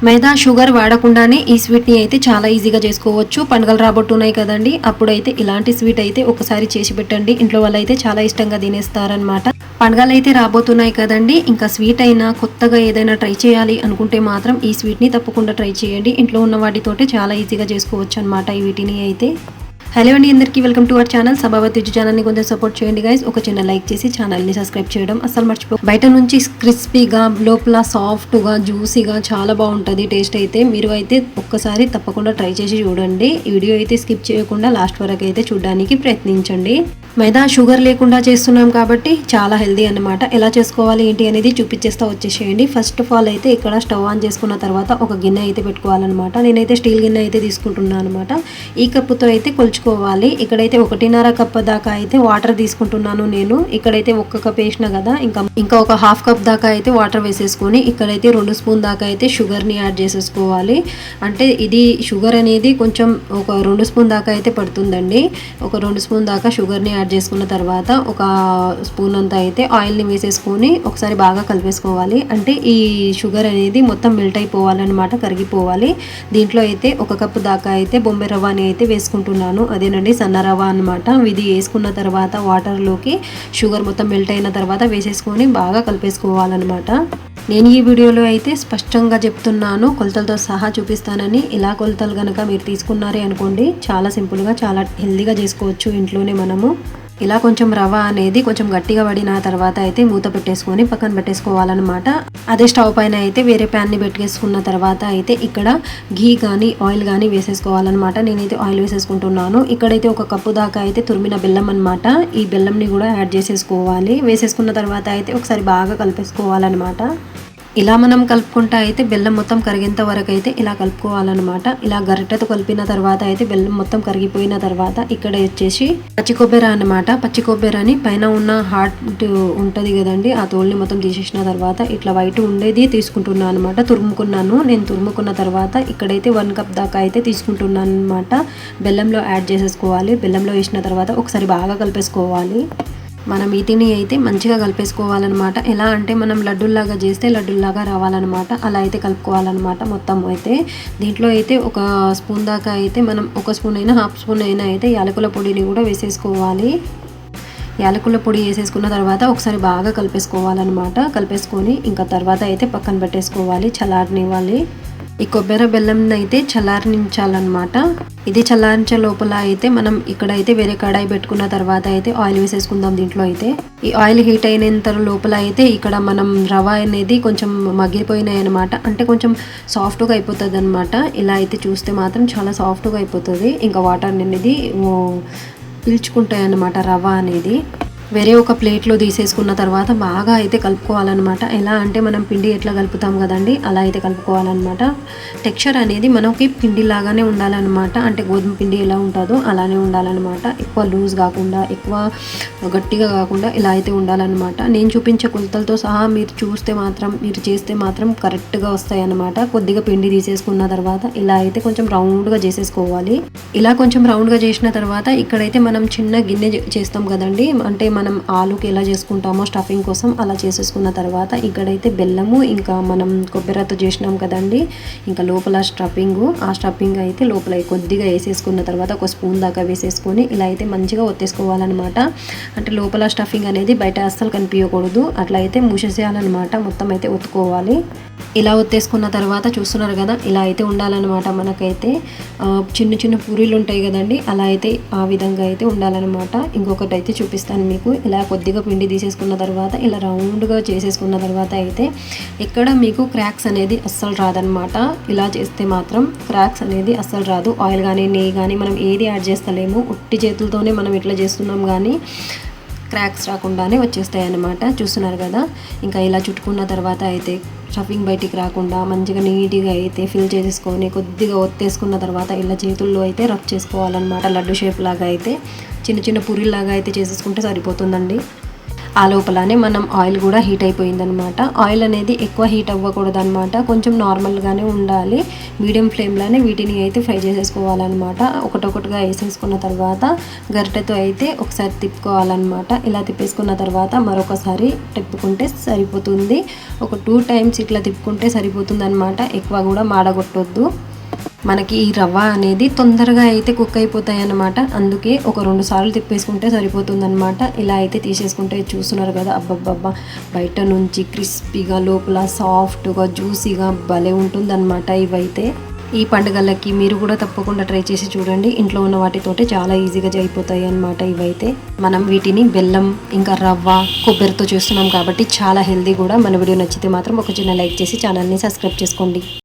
మైదా sugar వాడకుండానే ఈ స్వీట్ని అయితే చాలా ఈజీగా చేసుకోవచ్చు. పండుగలు రాబోతున్నాయి కదండి, అప్పుడైతే ఇలాంటి స్వీట్ అయితే ఒకసారి చేసి పెట్టండి. ఇంట్లో వాళ్ళు అయితే చాలా ఇష్టంగా తినేస్తారనమాట. పండుగలు అయితే రాబోతున్నాయి కదండి, ఇంకా స్వీట్ అయినా కొత్తగా ఏదైనా ట్రై చేయాలి అనుకుంటే మాత్రం ఈ స్వీట్ని తప్పకుండా ట్రై చేయండి. ఇంట్లో ఉన్న వాటితోటే చాలా ఈజీగా చేసుకోవచ్చు అనమాట వీటిని అయితే. హలో అండి, అందరికీ వెల్కమ్ టు అవర్ ఛానల్. సభావతి ఛానల్ని కొంచెం సపోర్ట్ చేయండి గైస్. ఒక చిన్న లైక్ చేసి ఛానల్ని సబ్స్క్రైబ్ చేయడం అస్సలు మర్చిపో. బయట నుంచి క్రిస్పీగా, లోపల సాఫ్ట్గా, జ్యూసీగా చాలా బాగుంటుంది టేస్ట్ అయితే. మీరు అయితే ఒక్కసారి తప్పకుండా ట్రై చేసి చూడండి. ఈ వీడియో అయితే స్కిప్ చేయకుండా లాస్ట్ వరకు అయితే చూడడానికి ప్రయత్నించండి. మైదా షుగర్ లేకుండా చేస్తున్నాం కాబట్టి చాలా హెల్దీ అనమాట. ఎలా చేసుకోవాలి ఏంటి అనేది చూపించేస్తా వచ్చేసేయండి. ఫస్ట్ ఆఫ్ ఆల్ అయితే ఇక్కడ స్టవ్ ఆన్ చేసుకున్న తర్వాత ఒక గిన్నె అయితే పెట్టుకోవాలన్నమాట. నేనైతే స్టీల్ గిన్నె అయితే తీసుకుంటున్నాను అనమాట. ఈ కప్పుతో అయితే కొలుచుకోవాలి. ఇక్కడైతే 1.5 కప్ దాకా అయితే వాటర్ తీసుకుంటున్నాను నేను. ఇక్కడైతే 1 కప్ వేసిన కదా, ఇంకా ఒక హాఫ్ కప్ దాకా అయితే వాటర్ వేసేసుకొని ఇక్కడైతే 2 స్పూన్ దాకా అయితే షుగర్ని యాడ్ చేసేసుకోవాలి. అంటే ఇది షుగర్ అనేది కొంచెం ఒక 2 స్పూన్ దాకా అయితే పడుతుందండి. ఒక 2 స్పూన్ దాకా షుగర్ని యాడ్ చేసుకున్న తర్వాత ఒక స్పూన్ అంతా అయితే ఆయిల్ని వేసేసుకొని ఒకసారి బాగా కలిపేసుకోవాలి. అంటే ఈ షుగర్ అనేది మొత్తం మెల్ట్ అయిపోవాలన్నమాట, కరిగిపోవాలి. దీంట్లో అయితే 1 కప్పు దాకా అయితే బొంబాయి రవ్వని అయితే వేసుకుంటున్నాను. అదేనండి సన్న రవ్వ అనమాట. ఇది వేసుకున్న తర్వాత వాటర్లోకి షుగర్ మొత్తం మెల్ట్ అయిన తర్వాత వేసేసుకొని బాగా కలిపేసుకోవాలన్నమాట. నేను ఈ వీడియోలో అయితే స్పష్టంగా చెప్తున్నాను, కొలతలతో సహా చూపిస్తానని. ఇలా కొలతలు కనుక మీరు తీసుకున్నారే అనుకోండి, చాలా సింపుల్గా చాలా హెల్దీగా చేసుకోవచ్చు ఇంట్లోనే మనము. ఇలా కొంచెం రవ్వ అనేది కొంచెం గట్టిగా పడిన తర్వాత అయితే మూత పెట్టేసుకొని పక్కన పెట్టేసుకోవాలన్నమాట. అదే స్టవ్ పైన అయితే వేరే ప్యాన్ని పెట్టేసుకున్న తర్వాత అయితే ఇక్కడ ఘీ కానీ ఆయిల్ కానీ వేసేసుకోవాలన్నమాట. నేనైతే ఆయిల్ వేసేసుకుంటున్నాను. ఇక్కడైతే 1 కప్పు దాకా అయితే తురిమిన బెల్లం అనమాట. ఈ బెల్లంని కూడా యాడ్ చేసేసుకోవాలి. వేసేసుకున్న తర్వాత అయితే ఒకసారి బాగా కలిపేసుకోవాలన్నమాట. ఇలా మనం కలుపుకుంటా అయితే బెల్లం మొత్తం కరిగేంత వరకు అయితే ఇలా కలుపుకోవాలన్నమాట. ఇలా గరిటెతో కలిపిన తర్వాత అయితే బెల్లం మొత్తం కరిగిపోయిన తర్వాత ఇక్కడ వచ్చేసి పచ్చి కొబ్బరి అనమాట. పచ్చి కొబ్బరిని పైన ఉన్న హార్ట్ ఉంటుంది కదండి, ఆ తోల్ని మొత్తం తీసేసిన తర్వాత ఇట్లా వైట్ ఉండేది తీసుకుంటున్నాను అనమాట. తురుముకున్నాను. నేను తురుముకున్న తర్వాత ఇక్కడైతే 1 కప్ దాకా అయితే తీసుకుంటున్నాను అనమాట. బెల్లంలో యాడ్ చేసేసుకోవాలి. బెల్లంలో వేసిన తర్వాత ఒకసారి బాగా కలిపేసుకోవాలి. మనం వీటిని అయితే మంచిగా కలిపేసుకోవాలన్నమాట. ఎలా అంటే మనం లడ్డూల్లాగా చేస్తే లడ్డూల్లాగా రావాలన్నమాట. అలా అయితే కలుపుకోవాలన్నమాట మొత్తం అయితే. దీంట్లో అయితే 1 స్పూన్ దాకా అయితే మనం 1 స్పూన్ అయినా హాఫ్ స్పూన్ అయినా అయితే యాలకుల పొడిని కూడా వేసేసుకోవాలి. యాలకుల పొడి వేసేసుకున్న తర్వాత ఒకసారి బాగా కలిపేసుకోవాలన్నమాట. కలిపేసుకొని ఇంకా తర్వాత అయితే పక్కన పెట్టేసుకోవాలి, చల్లారనివ్వాలి. ఈ కొబ్బరి బెల్లం అయితే చల్లారించాలన్నమాట. ఇది చల్లారించే లోపల అయితే మనం ఇక్కడైతే వేరే కడాయి పెట్టుకున్న తర్వాత అయితే ఆయిల్ వేసేసుకుందాం. దీంట్లో అయితే ఈ ఆయిల్ హీట్ అయినంత లోపల అయితే ఇక్కడ మనం రవ్వ అనేది కొంచెం మగ్గిపోయినాయి అనమాట. అంటే కొంచెం సాఫ్ట్గా అయిపోతుంది అనమాట. ఇలా అయితే చూస్తే మాత్రం చాలా సాఫ్ట్గా అయిపోతుంది. ఇంకా వాటర్ అనేది పీల్చుకుంటాయి అన్నమాట రవ్వ అనేది. వేరే ఒక ప్లేట్లో తీసేసుకున్న తర్వాత బాగా అయితే కలుపుకోవాలన్నమాట. ఎలా అంటే మనం పిండి ఎట్లా కలుపుతాం కదండి, అలా అయితే కలుపుకోవాలన్నమాట. టెక్స్చర్ అనేది మనకి పిండి లాగానే ఉండాలన్నమాట. అంటే గోధుమ పిండి ఎలా ఉంటుందో అలానే ఉండాలన్నమాట. ఎక్కువ లూజ్ కాకుండా ఎక్కువ గట్టిగా కాకుండా ఇలా అయితే ఉండాలన్నమాట. నేను చూపించే కొలతలతో సహా మీరు చేస్తే మాత్రం కరెక్ట్గా వస్తాయి అన్నమాట. కొద్దిగా పిండి తీసేసుకున్న తర్వాత ఇలా అయితే కొంచెం రౌండ్గా చేసేసుకోవాలి. ఇలా కొంచెం రౌండ్గా చేసిన తర్వాత ఇక్కడైతే మనం చిన్న గిన్నె చేస్తాం కదండి, అంటే మనం ఆలుకి ఎలా చేసుకుంటామో స్టఫింగ్ కోసం అలా చేసేసుకున్న తర్వాత ఇక్కడైతే బెల్లము ఇంకా మనం కొబ్బరితో చేసినాం కదండి, ఇంకా లోపల ఆ స్టఫింగ్ అయితే లోపల కొద్దిగా వేసేసుకున్న తర్వాత 1 స్పూన్ దాకా వేసేసుకొని ఇలా అయితే మంచిగా ఒత్తేసుకోవాలన్నమాట. అంటే లోపల స్టఫింగ్ అనేది బయట అస్సలు కనిపించకూడదు. అట్లా అయితే మూసేసేయాలన్నమాట. మొత్తం అయితే ఒత్తుకోవాలి. ఇలా ఒత్తేసుకున్న తర్వాత చూస్తున్నారు కదా, ఇలా అయితే ఉండాలన్నమాట. మనకైతే చిన్న చిన్న పూరీలు ఉంటాయి కదండి, అలా అయితే ఆ విధంగా అయితే ఉండాలన్నమాట. ఇంకొకటి అయితే చూపిస్తాను మీకు. ఇలా కొద్దిగా పిండి తీసేసుకున్న తర్వాత ఇలా రౌండ్గా చేసేసుకున్న తర్వాత అయితే ఇక్కడ మీకు క్రాక్స్ అనేది అస్సలు రాదనమాట. ఇలా చేస్తే మాత్రం క్రాక్స్ అనేది అస్సలు రాదు. ఆయిల్ కానీ నెయ్యి కానీ మనం ఏది యాడ్ చేస్తలేము, ఉట్టి చేతులతోనే మనం ఇట్లా చేస్తున్నాం కానీ క్రాక్స్ రాకుండానే వచ్చేస్తాయి అన్నమాట. చూస్తున్నారు కదా, ఇంకా ఇలా చుట్టుకున్న తర్వాత అయితే స్టఫింగ్ బయటికి రాకుండా మంచిగా నీట్గా అయితే ఫిల్ చేసేసుకొని కొద్దిగా ఒత్తేసుకున్న తర్వాత ఇలా చేతుల్లో అయితే రబ్ చేసుకోవాలన్నమాట. లడ్డు షేప్ లాగా అయితే చిన్న చిన్న పూరీలాగా అయితే చేసేసుకుంటే సరిపోతుందండి. ఆ లోపలనే మనం ఆయిల్ కూడా హీట్ అయిపోయిందనమాట. ఆయిల్ అనేది ఎక్కువ హీట్ అవ్వకూడదు అనమాట, కొంచెం నార్మల్గానే ఉండాలి. మీడియం ఫ్లేమ్లోనే వీటిని అయితే ఫ్రై చేసేసుకోవాలన్నమాట. ఒకటొకటిగా వేసేసుకున్న తర్వాత గరిటెతో అయితే ఒకసారి తిప్పుకోవాలన్నమాట. ఇలా తిప్పేసుకున్న తర్వాత మరొకసారి తిప్పుకుంటే సరిపోతుంది. ఒక 2 టైమ్స్ ఇట్లా తిప్పుకుంటే సరిపోతుంది అనమాట. ఎక్కువ కూడా మాడగొట్టొద్దు. మనకి ఈ రవ్వ అనేది తొందరగా అయితే కుక్ అయిపోతాయి అన్నమాట. అందుకే ఒక 2 సార్లు తిప్పేసుకుంటే సరిపోతుందన్నమాట. ఇలా అయితే తీసేసుకుంటే చూస్తున్నారు కదా, అబ్బబ్బబ్బా బయట నుంచి క్రిస్పీగా లోపల సాఫ్ట్గా జ్యూసీగా భలే ఉంటుందన్నమాట. ఇవైతే ఈ పండుగలకి మీరు కూడా తప్పకుండా ట్రై చేసి చూడండి. ఇంట్లో ఉన్న వాటితోటి చాలా ఈజీగా అయిపోతాయి అన్నమాట. ఇవైతే మనం వీటిని బెల్లం ఇంకా రవ్వ కొబ్బరితో చేస్తున్నాం కాబట్టి చాలా హెల్దీ కూడా. మన వీడియో నచ్చితే మాత్రం ఒక చిన్న లైక్ చేసి ఛానల్ని సబ్స్క్రైబ్ చేసుకోండి.